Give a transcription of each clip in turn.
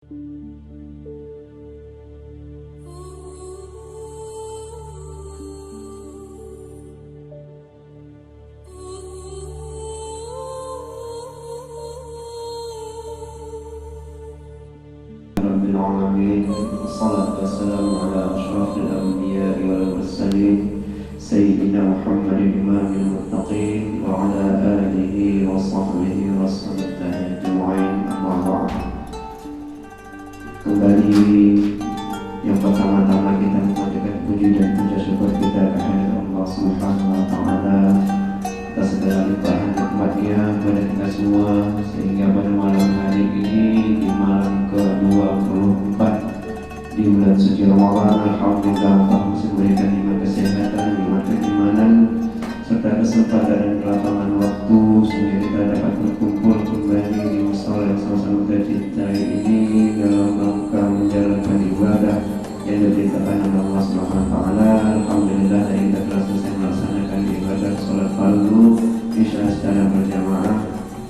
العالمين والصلاة والسلام على أشرف الأنبياء والمرسلين سيدنا محمد إمام المتقين وعلى آله وصحبه وسلم أجمعين أما بعد. Kembali yang pertama-tama kita mengucapkan puji dan puja syukur kita kehadirat Allah Subhanahu wa taala atas segala limpahan nikmat-Nya kepada kita semua, sehingga pada malam hari ini di malam ke-24 di bulan suci Ramadan, alhamdulillah Allah masih memberikan nikmat kesehatan, nikmat keimanan serta kesempatan dan kelapangan waktu sehingga kita dapat berkumpul kembali di musala yang sama-sama kita cintai ini dalam rangka menjalankan ibadah yang diperintahkan oleh Allah Subhanahu wa taala. Alhamdulillah kita telah selesai melaksanakan ibadah salat fardu isya secara berjamaah.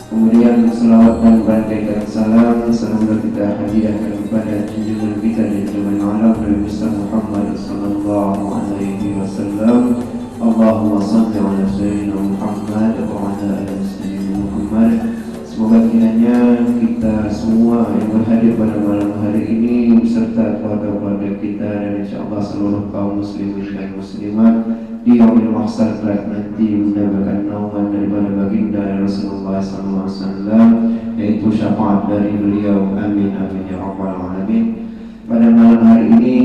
Kemudian selawat dan barakah salam semoga kita hadiahkan kepada junjungan kita dan junjungan alam Nabi Muhammad sallallahu alaihi wasallam. Allahumma shalli ala sayyidina Muhammad wa ala ali sayyidina Muhammad. Semoga kiranya kita semua yang berhadir pada malam hari ini beserta keluarga-keluarga kita dan insyaallah seluruh kaum muslimin dan muslimat di yaumil mahsyar kelak nanti mendapatkan naungan daripada baginda Rasulullah SAW, yaitu syafaat dari beliau. Amin amin ya rabbal alamin. Pada malam hari ini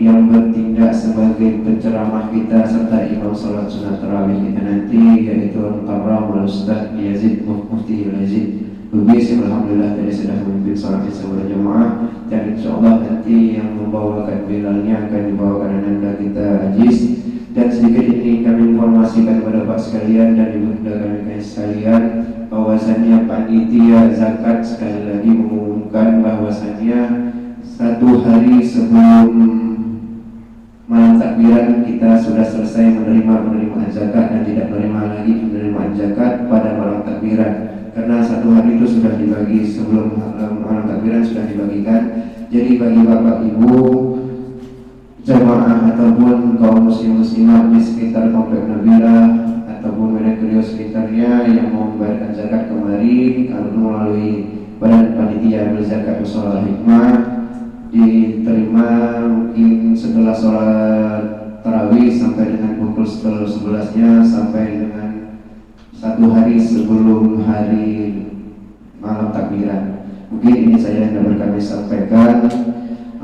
yang bertindak sebagai penceramah kita serta imam salat sunat tarawih kita nanti yaitu Al-Mukarram Al-Ustaz Yazid Mufti Yazid Lubis, alhamdulillah tadi sudah memimpin salat isya berjamaah, dan insyaallah nanti yang membawakan bilalnya akan dibawakan ananda kita Aziz. Dan sedikit ini kami informasikan kepada Pak sekalian dan Ibu Bunda kami sekalian bahwasannya panitia zakat sekali lagi mengumumkan bahwasannya satu hari sebelum malam takbiran kita sudah selesai menerima penerimaan zakat dan tidak menerima lagi penerimaan zakat pada malam takbiran, karena satu hari itu sudah dibagi sebelum malam takbiran sudah dibagikan. Jadi bagi bapak ibu jamaah ataupun kaum muslimat di sekitar komplek Nabila ataupun Medan sekitarnya yang mau membayarkan zakat kemari melalui badan panitia berzakat Mushola Hikmah, diterima mungkin setelah sholat tarawih sampai dengan pukul 11-nya sampai dengan satu hari sebelum hari malam takbiran. Mungkin ini saja yang dapat kami sampaikan.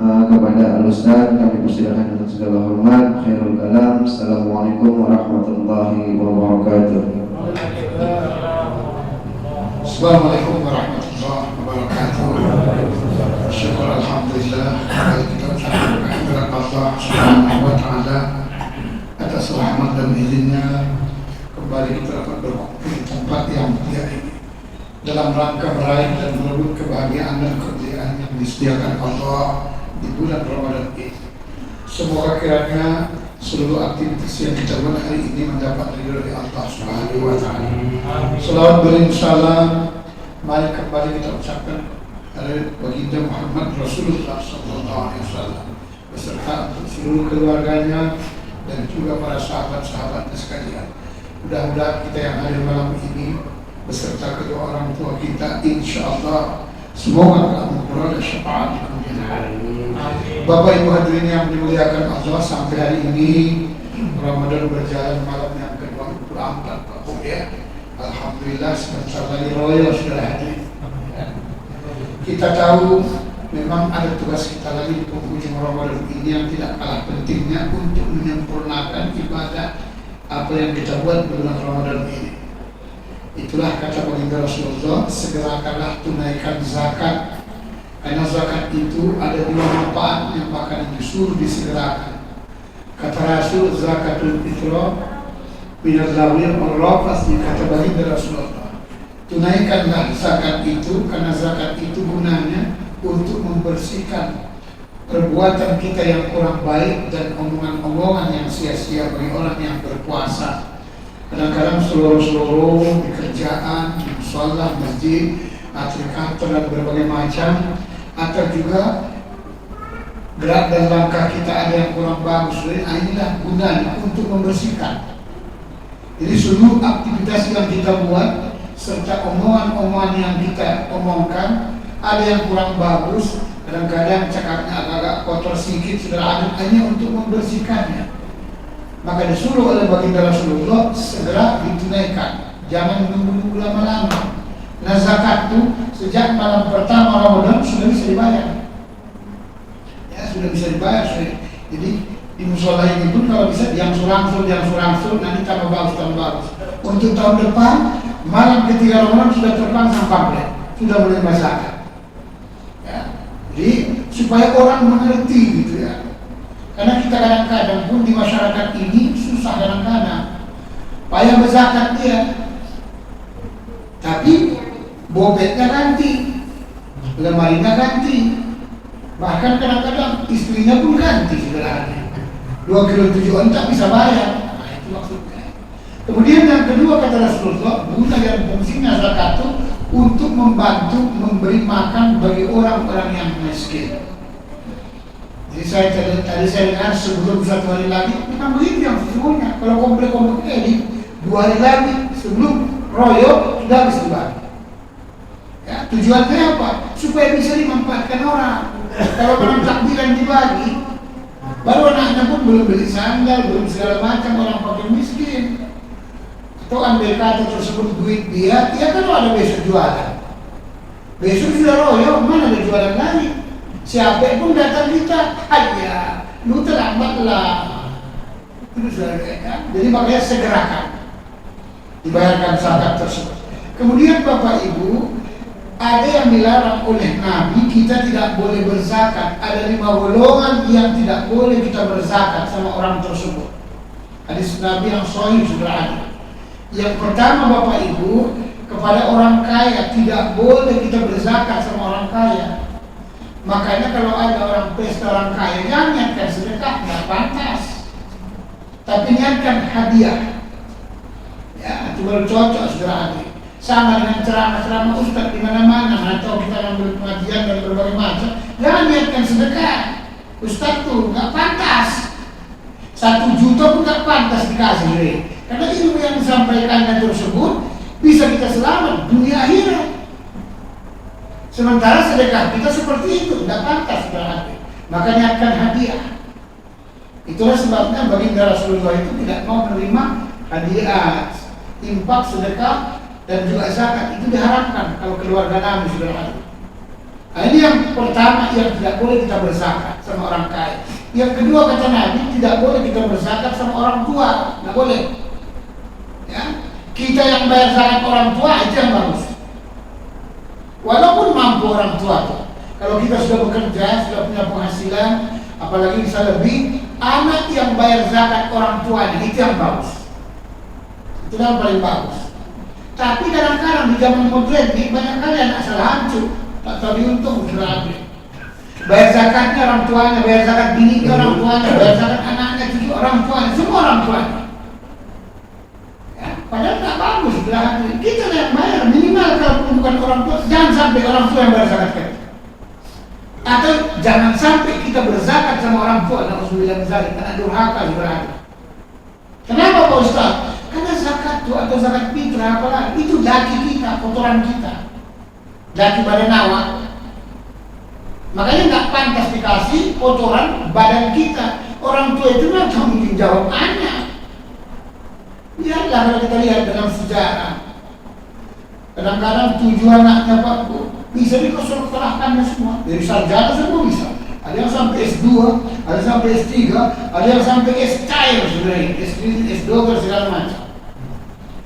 Kepada Al-Ustaz kami persilakan dengan segala hormat. Khairul kalam. Assalamualaikum warahmatullahi wabarakatuh. Assalamualaikum warahmatullahi wabarakatuh. Syukur alhamdulillah kita ucapkan kehadirat Allah Subhanahu wa taala atas rahmat dan izinnya kembali kita dapat berkumpul di tempat yang mulia ini dalam rangka meraih dan merebut kebahagiaan dan kejayaan yang disediakan Allah di bulan Ramadan ini. Semoga kiranya seluruh aktivitas yang kita buat hari ini mendapat ridho dari Allah Subhanahu wa taala. Salawat beriring salam mari kembali kita ucapkan dari baginda Muhammad Rasulullah sallallahu alaihi wasallam beserta seluruh keluarganya dan juga para sahabat-sahabatnya sekalian. Mudah-mudahan kita yang hadir malam ini beserta kedua orang tua kita insyaallah semoga telah memperoleh syafaat di kemudian hari. Bapak Ibu hadirin yang dimuliakan Allah, sampai hari ini Ramadan berjalan malam yang ke-24 Pak ya. Alhamdulillah sebentar lagi royal sudah hadir. Kita tahu memang ada tugas kita lagi di penghujung Ramadan ini yang tidak kalah pentingnya untuk menyempurnakan ibadah apa yang kita buat di bulan Ramadan ini. Itulah kata baginda Rasulullah, segerakanlah tunaikan zakat, karena zakat itu ada dua manfaat yang bahkan disuruh disegerakan. Kata Rasul, zakatul fitro minal lawil ar-rafas, kata baginda Rasulullah, tunaikanlah zakat itu karena zakat itu gunanya untuk membersihkan perbuatan kita yang kurang baik dan omongan-omongan yang sia-sia bagi orang yang berpuasa. Kadang-kadang seluruh di kerjaan, di musola, masjid, kantor dan berbagai macam atau juga gerak dan langkah kita ada yang kurang bagus, inilah gunanya untuk membersihkan. Jadi seluruh aktivitas yang kita buat serta omongan-omongan yang kita omongkan ada yang kurang bagus, kadang-kadang cakapnya agak kotor sedikit, saudara, hanya untuk membersihkannya. Maka disuruh oleh baginda Rasulullah segera ditunaikan, jangan menunggu lama-lama. Nah, zakat itu sejak malam pertama Ramadan sudah bisa dibayar. Ya, sudah bisa dibayar. Jadi di musola ini pun kalau bisa yang surangsur, nanti tambah bagus. Untuk tahun depan malam ketiga Ramadan sudah terpasang pamflet, sudah mulai zakat. Ya, jadi supaya orang mengerti gitu ya. Karena kita kadang-kadang pun di masyarakat ini susah kadang-kadang payah berzakat dia, tapi bobetnya ganti, lemarinya ganti, bahkan kadang-kadang istrinya pun ganti sebenarnya. 2 kilo 7 tak bisa bayar. Nah, itu maksudnya. Kemudian yang kedua kata Rasulullah, guna dan fungsinya zakat itu untuk membantu memberi makan bagi orang-orang yang miskin. Jadi tadi saya dengar sebelum 1 hari lagi, memang begitu yang sesungguhnya. Kalau komplek-komplek ini 2 hari lagi sebelum royok sudah habis dibagi. Ya, tujuannya apa? Supaya bisa dimanfaatkan orang. Kalau orang takbiran dibagi, baru anaknya pun belum beli sandal, belum segala macam, orang fakir miskin. Atau ambil kata tersebut duit dia kan ada besok jualan. Besok sudah royok, mana ada jualan lagi? Siapa pun datang kita, ayah, lu terlambat lah. Itu sudah kan? Jadi makanya segerakan dibayarkan zakat tersebut. Kemudian Bapak Ibu, ada yang dilarang oleh Nabi, kita tidak boleh berzakat. Ada 5 golongan yang tidak boleh kita berzakat sama orang tersebut. Hadis Nabi yang sahih sudah ada. Yang pertama Bapak Ibu, kepada orang kaya tidak boleh kita berzakat sama orang kaya. Makanya kalau ada orang pesta orang kaya, jangan niatkan sedekah, tidak pantas. Tapi niatkan hadiah. Ya, itu baru cocok saudara adik. Sama dengan ceramah-ceramah ustaz di mana-mana, atau kita ngambil pengajian dan berbagai macam, jangan niatkan sedekah. Ustaz tuh nggak pantas. 1 juta pun nggak pantas dikasih, karena ilmu yang disampaikannya tersebut bisa kita selamat dunia akhirat. Sementara sedekah kita seperti itu tidak pantas berarti. Maka niatkan hadiah. Itulah sebabnya baginda Rasulullah itu tidak mau menerima hadiah, infak, sedekah dan juga zakat. Itu diharapkan kalau keluarga Nabi sudah ada. Nah, ini yang pertama yang tidak boleh kita berzakat sama orang kaya. Yang kedua kata Nabi, tidak boleh kita berzakat sama orang tua, tidak boleh. Ya, kita yang bayar zakat orang tua itu yang bagus. Walaupun mampu orang tua tuh. Kalau kita sudah bekerja, sudah punya penghasilan, apalagi bisa lebih, anak yang bayar zakat orang tuanya itu yang bagus. Itu yang paling bagus. Tapi kadang-kadang di zaman modern ini banyak kali anak salah hancur, tak tahu diuntung berarti. Bayar zakatnya orang tuanya, bayar zakat bininya orang tuanya, bayar zakat anaknya juga orang tuanya, semua orang tuanya. Ya, padahal tak bagus berarti. Kita yang bayar minimal kalau bukan orang tua, jangan sampai orang tua yang bayar zakat kita. Atau jangan sampai kita berzakat sama orang tua, na'udzubillah min dzalik, karena durhaka berarti. Kenapa Pak Ustaz? Karena zakat itu atau zakat fitrah apalagi itu daki kita, kotoran kita, daki badan awak. Makanya nggak pantas dikasih kotoran badan kita. Orang tua itu nggak mungkin jawab anak. Lihatlah kalau kita lihat dalam sejarah, kadang-kadang 7 anaknya Pak Bu bisa dikeserahkannya semua, dari sarjana semua bisa. Ada yang sampai S2, ada yang sampai S3, ada yang sampai S-Cair sebenarnya, S2 segala macam.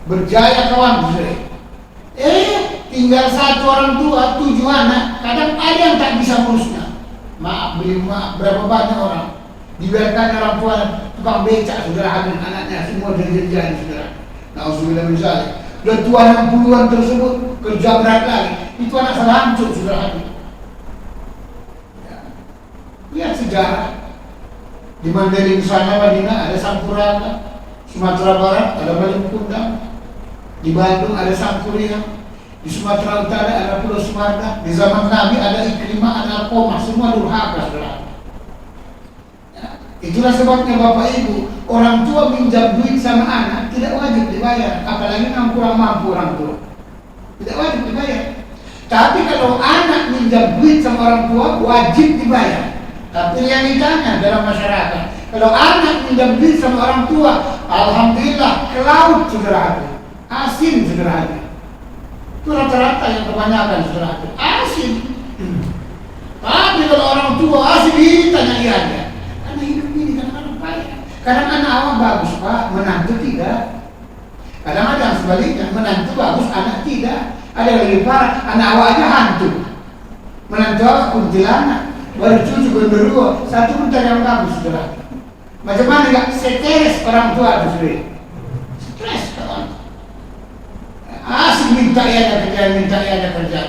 Berjaya kawan sebenarnya. Tinggal 1 orang tua, 7 anak, kadang ada yang tak bisa ngurusnya. Maaf, berapa banyak orang dibiarkan orang tua tukang becak, saudara, hamil anaknya semua jadi saudara. Na'udzubillah min dzalik. Dan tua 60-an tersebut kerja berat lagi, itu anak salah hancur saudara. Lihat sejarah di Mandailing sana Madinah ada Sampurna, Sumatera Barat ada Balingkundang, di Bandung ada Sampurna, di Di Sumatera Utara ada Pulau Sumatera, di zaman Nabi ada Ikrimah, ada Alqamah, semua durhaka, saudara. Ya, itulah sebabnya Bapak Ibu, orang tua minjam duit sama anak tidak wajib dibayar, apalagi yang kurang mampu orang tua. Tidak wajib dibayar. Tapi kalau anak minjam duit sama orang tua wajib dibayar. Tapi realitanya dalam masyarakat, kalau anak minjam duit sama orang tua, alhamdulillah ke laut saudara, asin saudara. Itu rata-rata yang kebanyakan saudara, asin. Tapi kalau orang tua asin ini tanya ianya, karena hidup ini kadang-kadang payah. Kadang anak awak bagus pak, menantu tidak. Kadang-kadang sebaliknya, menantu bagus, anak tidak. Ada yang lebih parah, anak awak aja hantu, menantu awak kuntilanak, baru cucu genderuwo, satu pun tak yang bagus saudara. Macam mana gak stres orang tua itu sendiri? Stres kawan. Asik minta ya ada kerjaan.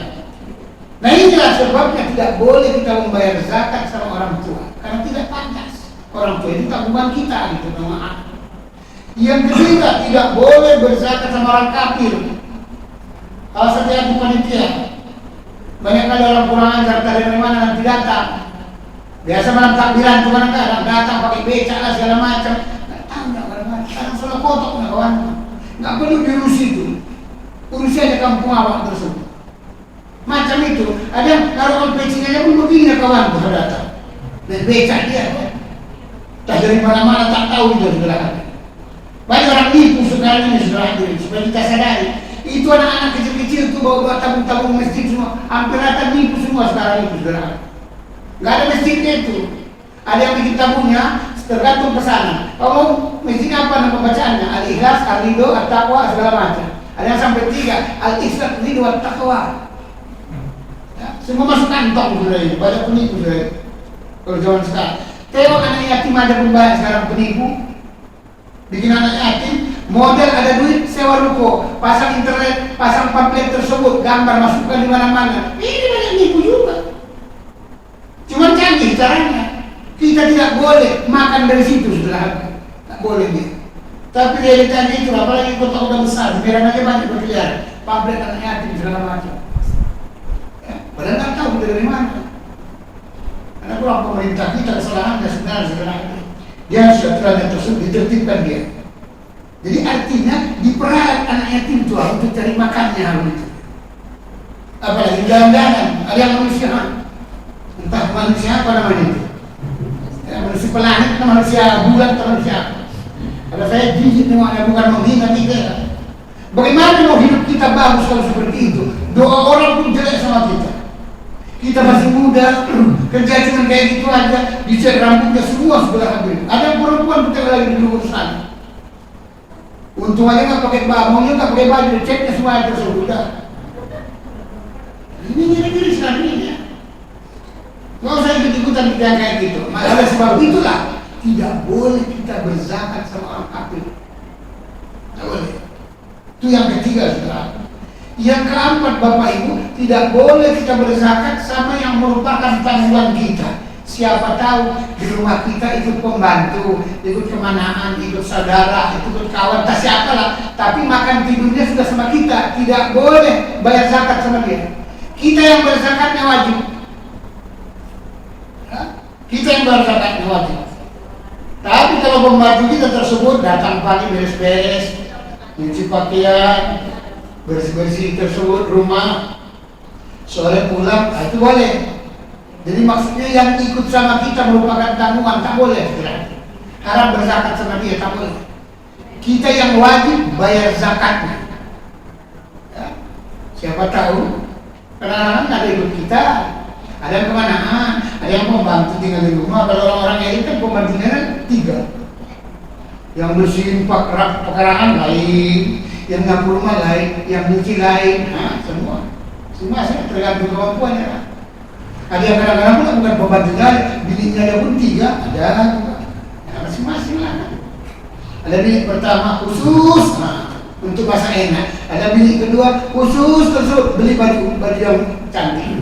Nah inilah sebabnya tidak boleh kita membayar zakat sama orang tua, karena tidak pantas. Orang tua itu tabungan kita gitu, maaf. Yang ketiga, tidak boleh berzakat sama orang kafir. Kalau setiap panitia, banyak kali orang kurang ajar dari mana nanti datang. Biasa malam takbiran tuh kadang datang pakai becak lah segala macam. Nggak tahu nggak mana-mana. Kadang salah kotok nggak kawan. Nggak perlu diurus itu. Urusi aja kampung awak tersebut. Macam itu. Ada yang kalau pecinya pun begini kawan tuh datang. Dan becak dia. Tak dari mana-mana tak tahu dia sudah. Banyak orang nipu sekarang ini sudah hadir. Supaya kita sadari. Itu anak-anak kecil-kecil tuh bawa tabung-tabung masjid semua. Hampir rata nipu semua sekarang itu sudah. Nggak ada masjidnya itu. Ada yang bikin tabungnya tergantung pesanan. Kalau masjid apa nama bacaannya? Al-Ikhlas, Al-Ridho, At-Taqwa, segala macam. Ada yang sampai 3, Al-Ikhlas, Ridho, At-Taqwa. Ya, semua masuk kantong sudah ini. Banyak penipu sudah. Kalau zaman sekarang. Tengok anak yatim ada pun banyak sekarang penipu. Bikin anak yatim, modal ada duit, sewa ruko, pasang internet, pasang pamflet tersebut, gambar masukkan di mana-mana. Ini banyak nipu juga. Cuma canggih caranya. Kita tidak boleh makan dari situ sudah. Tak boleh dia. Tapi realitanya itu, apalagi kota udah besar, sekarang aja banyak berkeliaran. Pamflet anak yatim segala macam. Ya, padahal tak tahu kita dari mana. Karena kurang pemerintah kita kesalahannya sebenarnya. Dia sudah terhadap tersebut ditertibkan dia. Jadi artinya diperalat anak yatim itu untuk cari makannya hari itu. Apalagi jalan-jalan, ada yang manusia. Entah manusia apa namanya itu. Ya, manusia planet, manusia bulan, manusia apa. Kalau saya jijik namanya bukan menghina kita. Bagaimana mau hidup kita bagus kalau seperti itu? Doa orang pun jelek sama kita. Kita masih muda, kerja cuma kayak gitu aja, dicat rambutnya semua sebelah habis. Ada perempuan kita lagi di luar sana. Untung aja nggak pakai baju, nggak pakai baju, dicatnya semua itu sudah. Ini ngiri-ngiri sekali ya. Nggak usah ikut-ikutan kita kayak gitu. Maka sebab itulah tidak boleh kita berzakat sama orang kafir. Tidak boleh. Itu yang ketiga saudara. Yang keempat Bapak Ibu, tidak boleh kita berzakat sama yang merupakan tanggungan kita. Siapa tahu di rumah kita ikut pembantu, ikut kemanaan, ikut saudara, ikut kawan, tak siapa lah. Tapi makan tidurnya sudah sama kita, tidak boleh bayar zakat sama dia. Kita yang berzakatnya wajib. Kita yang berzakatnya wajib. Tapi kalau pembantu kita tersebut datang pagi beres-beres, nyuci pakaian, bersih-bersih tersebut rumah, sore pulang, itu boleh. Jadi maksudnya yang ikut sama kita merupakan tanggungan, tak boleh. Haram berzakat sama dia, tak boleh. Kita yang wajib bayar zakatnya. Ya. Siapa tahu, kadang-kadang ada ikut kita, ada yang kemanaan, ada yang membantu tinggal di rumah. Kalau orang-orang yang kan pembantunya kan 3. Yang bersihin pekarangan lain, yang nyapu rumah lain, yang nyuci lain, semua saya tergantung kemampuannya. Ada yang kadang-kadang pun bukan pembantunya, biliknya dia pun 3, ada ya, masing-masing lah. Ada bilik pertama khusus untuk masak enak, ada bilik kedua khusus tersebut beli baju yang cantik,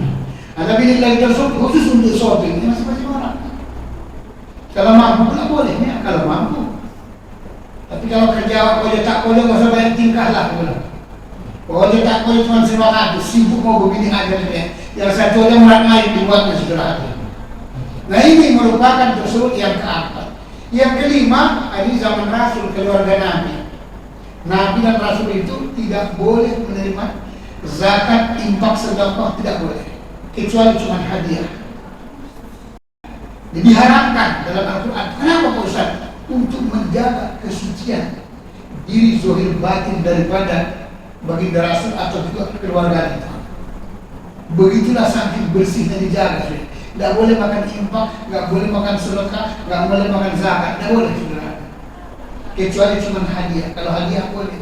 ada bilik lagi tersebut khusus untuk shopping. Ini masing-masing orang. Kalau mampu pula boleh ya, kalau mampu. Tapi kalau kerja boleh tak boleh, nggak usah banyak tingkah lah. Oh dia tak boleh cuma 500, sibuk mau begini aja dia. Yang satu aja murah naik dibuatnya saudara hati. Nah ini merupakan tersebut yang keempat. Yang kelima, ini zaman Rasul, keluarga Nabi. Nabi dan Rasul itu tidak boleh menerima zakat, infak, sedekah, tidak boleh, kecuali cuma hadiah. Jadi diharamkan dalam Al-Quran. Kenapa Pak Ustaz? Untuk menjaga kesucian diri zahir batin daripada baginda Rasul atau juga keluarga itu. Begitulah saking bersihnya dijaga. Tidak boleh makan infak, tidak boleh makan sedekah, tidak boleh makan zakat, tidak boleh saudara. Kecuali cuma hadiah. Kalau hadiah boleh.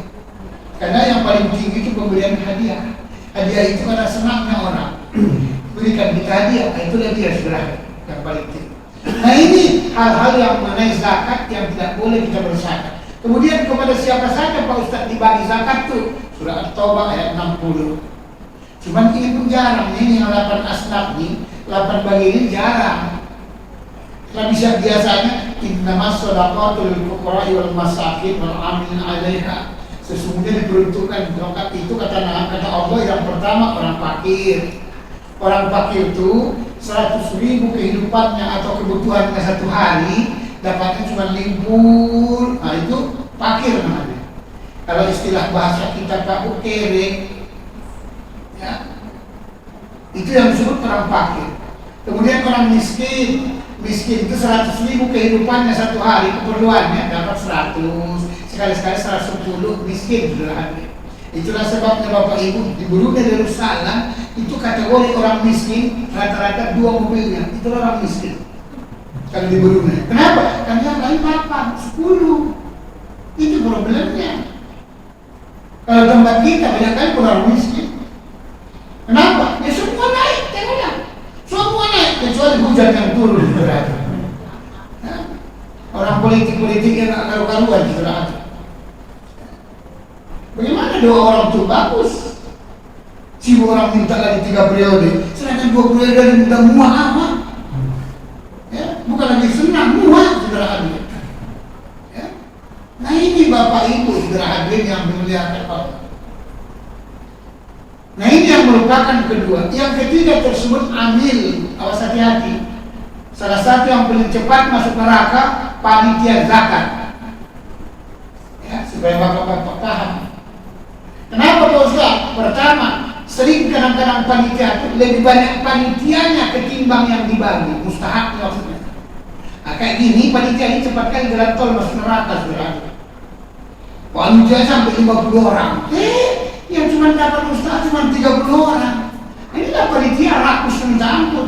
Karena yang paling tinggi itu pemberian hadiah. Hadiah itu karena senangnya orang. Berikan kita hadiah, itulah dia saudara yang paling tinggi. Nah ini hal-hal yang mengenai zakat yang tidak boleh kita berzakat. Kemudian kepada siapa saja Pak Ustaz dibagi zakat tuh? Surah At-Taubah ayat 60. Cuman ini pun jarang. Ini yang 8 asnaf nih, 8 bagi ini jarang. Kalau bisa biasanya innamas shadaqatu lil fuqara'i wal masakin wal 'amilin 'alaiha. Sesungguhnya diperuntukkan zakat itu kata Allah yang pertama orang fakir. Orang fakir itu 100.000 kehidupannya atau kebutuhannya satu hari dapatnya cuma libur. Nah itu fakir namanya. Kalau istilah bahasa kita Pak kere, ya, itu yang disebut orang fakir. Kemudian orang miskin. Miskin itu 100.000 kehidupannya satu hari, keperluannya dapat 100, sekali-sekali 110, miskin sudah ada. Itulah sebabnya Bapak Ibu di Brunei Darussalam itu kategori orang miskin rata-rata 2 mobilnya, itu orang miskin. Kalau di Brunei. Kenapa? Karena yang lain 8, 10. Itu problemnya. Kalau tempat kita banyak kali orang miskin. Kenapa? Ya semua naik, jangan. Semua naik, kecuali hujan yang turun berarti. Orang politik-politik yang gak karu-karuan berarti. Bagaimana doa orang itu bagus? Si orang minta lagi 3 periode, sedangkan 2 periode dan minta muah apa? Ya, bukan lagi senang, muah saudara hadir. Ya. Nah ini Bapak Ibu saudara hadir yang dimuliakan Allah. Nah ini yang merupakan kedua. Yang ketiga tersebut amil, awas hati-hati. Salah satu yang paling cepat masuk neraka panitia zakat. Ya, supaya bapak-bapak paham. Kenapa Pak Ustaz? Pertama, sering kadang-kadang panitia itu lebih banyak panitianya ketimbang yang dibagi. Mustahak maksudnya. Nah, kayak gini panitia ini cepat kali jalan tol masuk neraka saudara. Panitia sampai 50 orang. Yang cuma dapat ustaz cuma 30 orang. Inilah panitia rakus minta ampun.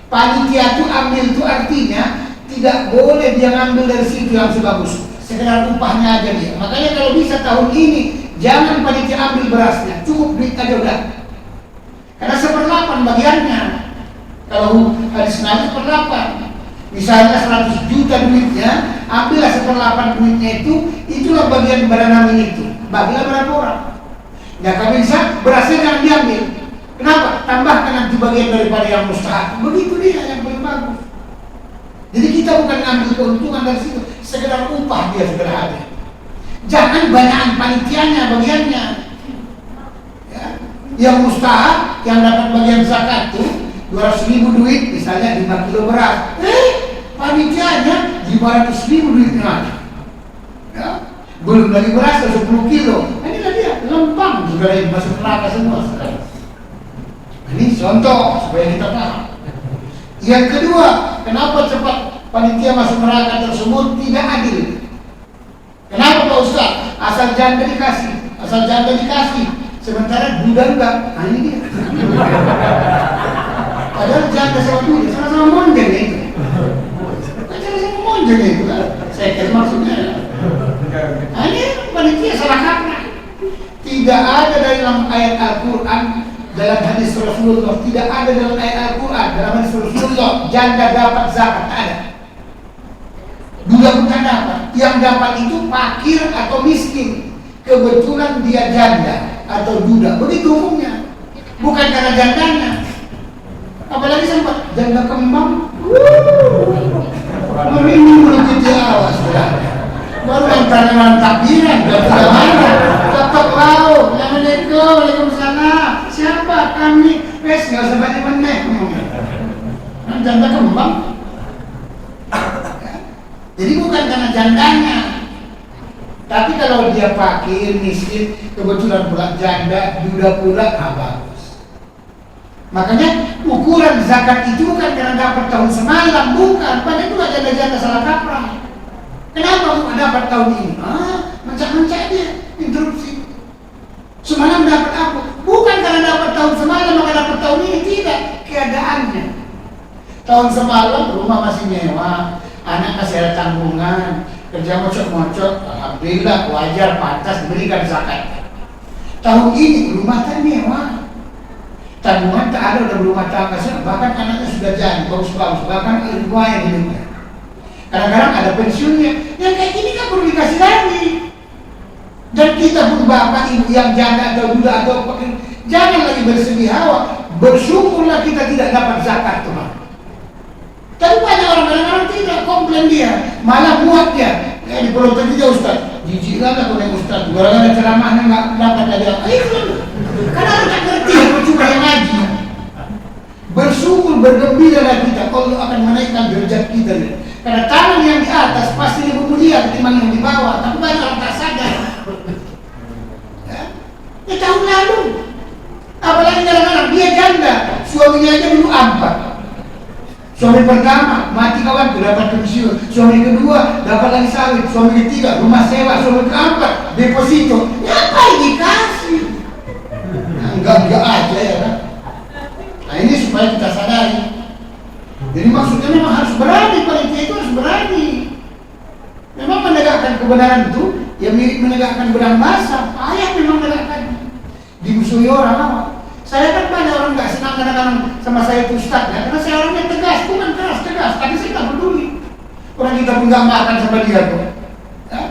Panitia itu ambil itu artinya tidak boleh dia ngambil dari situ yang sebagus, sekedar upahnya aja dia. Makanya kalau bisa tahun ini jangan panitia ambil berasnya, cukup duit aja udah. Karena 1/8 bagiannya. Kalau hadis Nabi 1/8. Misalnya 100 juta duitnya, ambillah 1/8 duitnya itulah bagian badan itu. Bagilah berapa orang? Ya kalau bisa berasnya jangan diambil. Kenapa? Tambahkan nanti bagian daripada yang mustahak. Begitu dia yang paling bagus. Jadi kita bukan ambil keuntungan dari situ, sekedar upah dia segera ada. Jangan banyakan panitianya bagiannya. Ya. Yang mustahak, yang dapat bagian zakat tuh 200.000 duit, misalnya 5 kilo beras. Panitianya 500.000 duitnya. Ya. Belum lagi beras 10 kilo. Inilah dia, lempang saudara yang masuk neraka semua saudara. Ini contoh supaya kita paham. Yang kedua, kenapa cepat panitia masuk neraka tersebut tidak adil? Kenapa Pak Ustaz? Asal janda dikasih, asal janda dikasih, sementara duda enggak. Nah ini dia. Padahal janda sama duda sama-sama monjeng itu. Sama-sama monjeng itu kan. Saya kira maksudnya. Nah ini panitia salah kaprah. Tidak ada dalam ayat Al-Quran, dalam hadis Rasulullah, tidak ada dalam ayat Al-Quran, dalam hadis Rasulullah janda dapat zakat, tak ada. Duda bukan dapat. Yang dapat itu fakir atau miskin. Kebetulan dia janda atau duda, begitu umumnya. Bukan karena jandanya. Apalagi sempat janda kembang. Merinding mulut kita awas ya. Baru yang tanaman takbiran, tidak mana, tetap lau, jangan janda kembang. Ya. Jadi bukan karena jandanya, tapi kalau dia fakir, miskin, kebetulan pula janda, duda pula, bagus. Makanya ukuran zakat itu bukan karena dapat tahun semalam, bukan. Banyak juga janda-janda salah kaprah. Kenapa kok dapat tahun ini? Mencak-mencak dia, interupsi. Semalam dapat apa? Bukan karena dapat tahun semalam maka dapat tahun ini, tidak. Keadaannya. Tahun semalam rumah masih mewah, anak masih ada tanggungan, kerja mocok-mocok, alhamdulillah wajar, pantas diberikan zakat. Tahun ini rumah tak mewah, tanggungan tak ada, udah berumah tangga, bahkan anaknya sudah jadi bagus-bagus, bahkan riwayat hidupnya. Kadang-kadang ada pensiunnya, yang kayak gini kan perlu dikasih lagi. Dan kita pun bapak ibu yang janda atau duda atau jangan lagi bersedih hawa, bersyukurlah kita tidak dapat zakat Tuhan. Tapi banyak orang-orang tidak komplain dia, malah muat dia. Di penonton juga Ustaz, jijik lah aku naik Ustaz, gara-gara ceramahnya nggak dapat dari apa. Karena orang tak ngerti, cuma yang ngaji. Bersyukur, bergembiralah kita, Allah akan menaikkan derajat kita. Karena tangan yang di atas pasti lebih mulia ketimbang yang di bawah. Tapi banyak orang tak sadar. Ya tahun lalu, apalagi kadang-kadang dia janda, suaminya aja dulu 4. Suami pertama mati kawan, dapat pensiun. Suami kedua dapat lagi sawit. Suami ketiga rumah sewa. Suami keempat deposito. Ngapain dikasih? Enggak aja ya kan. Nah ini supaya kita sadari. Jadi maksudnya memang harus berani, panitia itu harus berani. Memang menegakkan kebenaran itu ya mirip menegakkan benang basah. Ayah memang menegakkan. Dimusuhi orang apa? Saya kan banyak orang nggak senang kadang-kadang sama saya itu Ustaz ya, karena saya orangnya tegas, bukan keras, tapi saya tak peduli. Orang kita pun nggak makan sama dia tuh. Ya?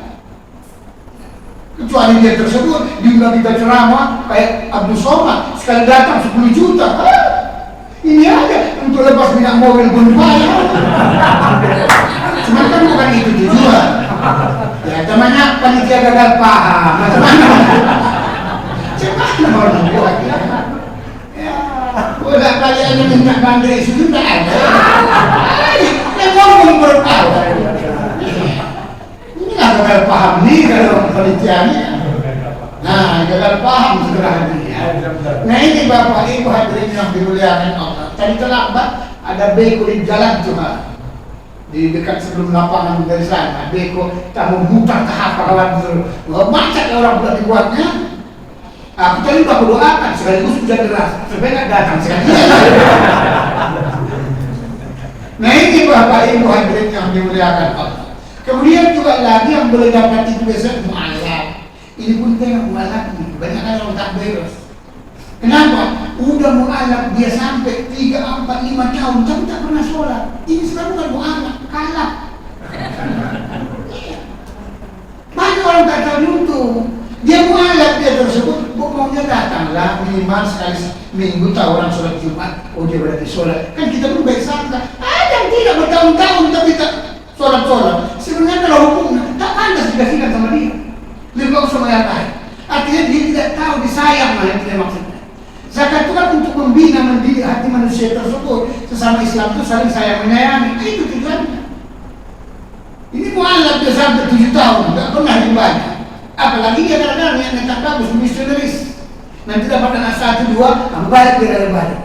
Kecuali dia tersebut diundang kita ceramah kayak Abdul Somad, sekali datang 10 juta. Ini aja untuk lepas minyak mobil pun bayar. Cuma kan bukan itu tujuan. Ya namanya panitia gagal paham. Macam-macam. Cuma orang buat ya. Udah kali aja minta bandre sudah ada. Yang ngomong berapa? Ini nggak gagal paham nih kalau panitianya. Nah, gagal paham segera hadirnya. Nah ini Bapak Ibu hadirin yang dimuliakan Allah. Tadi terlambat ada beko di jalan cuma di dekat sebelum lapangan dari sana. Beko tak memutar tahap kawan dulu. Macet orang buat dibuatnya. Aku tadi aku doakan sekaligus sudah deras supaya nggak datang sekali. Nah ini Bapak Ibu hadirin yang dimuliakan Allah. Kemudian juga lagi yang boleh dapat itu biasanya mu'alaf. Ini pun tengok mu'alaf ini banyak orang tak beres. Kenapa? Udah mu'alaf dia sampai 3, 4, 5 tahun tapi tak pernah sholat. Ini sekarang bukan mu'alaf, kalah. Banyak orang tak tahu itu. Dia mu'alaf dia tersebut, maunya datanglah minimal sekali minggu tahu orang sholat Jumat. Oh dia berarti sholat. Kan kita pun baik sangka. Ada yang tidak bertahun-tahun tapi tak sholat-sholat. Sebenarnya kalau hukumnya tak pantas dikasihkan sama dia. Lebih bagus sama yang lain. Artinya dia tidak tahu disayang lah yang tidak maksudnya. Zakat itu kan untuk membina, mendidik hati manusia tersebut. Sesama Islam itu saling sayang menyayangi. Itu tujuannya. Ini mu'alaf dia sampai 7 tahun, tidak pernah dibayar. Apalagi dia kadang-kadang yang nekat bagus, misionaris. Nanti dapat anak 1, 2, balik dia dari balik.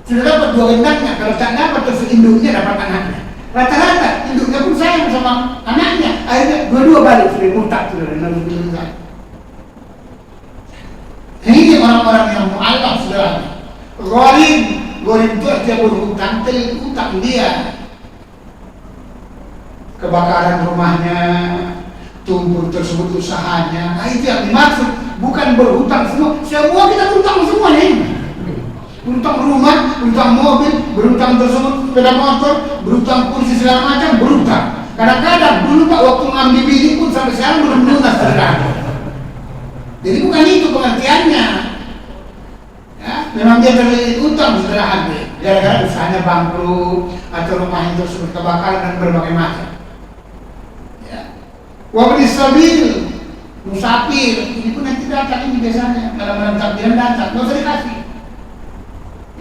Sudah dapat 2 induknya, kalau tak dapat terus induknya dapat anaknya. Rata-rata induknya pun sayang sama anaknya. Akhirnya dua-dua balik, sudah mutak sudah dari induknya. Ini orang-orang yang mu'alaf sudah. Gharim itu dia berhutang, utang dia. Kebakaran rumahnya, tumpul tersebut usahanya. Nah itu yang dimaksud, bukan berhutang semua. Semua kita berhutang semua nih. Berhutang rumah, berhutang mobil, berhutang tersebut sepeda motor, berhutang kursi segala macam, berhutang. Kadang-kadang dulu Pak waktu ngambil bini pun sampai sekarang belum lunas terkadang. Jadi bukan itu pengertiannya. Ya, memang dia terlilit utang setelah habis. Gara-gara usahanya bangkrut atau rumahnya tersebut kebakaran dan berbagai macam. Wabri sabil, musafir, ini pun nanti datang ini biasanya dalam takbiran datang, nggak usah dikasih.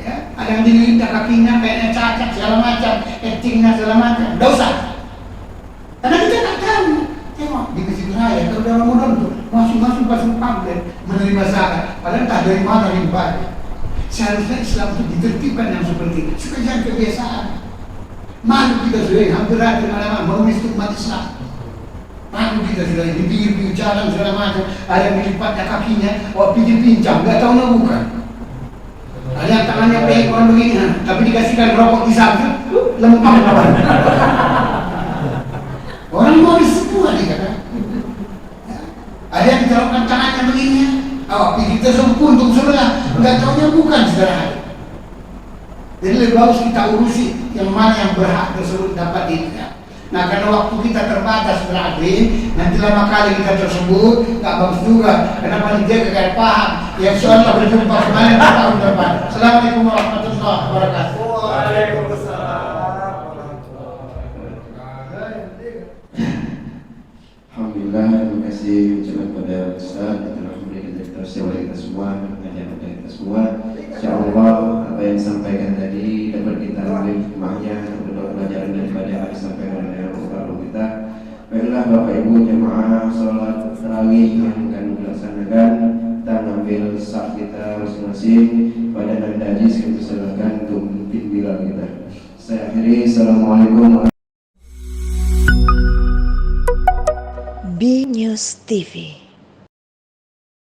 Ya, ada yang dililit kakinya kayaknya cacat segala macam, actingnya segala macam, nggak usah. Karena kita tak tahu. Tengok di Masjid Raya kalau dalam Ramadan tuh masing-masing pasang pamflet menerima zakat, padahal tak dari mana rimbanya. Seharusnya Islam itu ditertibkan yang seperti itu, supaya jangan kebiasaan. Malu kita sudah hampir ada mana-mana menulis umat Islam. Malu kita sudah di pinggir-pinggir jalan segala macam, ada yang dilipatnya kakinya, pergi pincang, nggak tahu bukan. Ada yang tangannya pekon begini, tapi dikasihkan rokok di samping, lempar lawan. Orang modis semua nih kan. Ada yang ditaruhkan tangannya begini, pergi tersebut untuk sebelah, nggak tahunya bukan saudara. Jadi lebih bagus kita urusi yang mana yang berhak tersebut dapat itu. Nah karena waktu kita terbatas berarti nanti lama kali kita tersebut nggak bagus juga. Kenapa dia kagak paham? Ya insyaallah berjumpa kembali tahun depan. Assalamualaikum warahmatullahi wabarakatuh. Waalaikumsalam. Alhamdulillah, terima kasih ucapan pada Ustaz yang telah memberikan tafsir kepada kita semua, mengajar kepada kita semua. Insyaallah apa yang disampaikan tadi dapat kita ambil hikmahnya, dapat pelajaran daripada apa yang disampaikan oleh Rasulullah kita. Baiklah Bapak Ibu jemaah salat tarawih yang akan dilaksanakan, kita ambil saf kita masing-masing pada nanda ajis kita silakan untuk memimpin bilal kita. Saya akhiri, assalamualaikum. B News TV.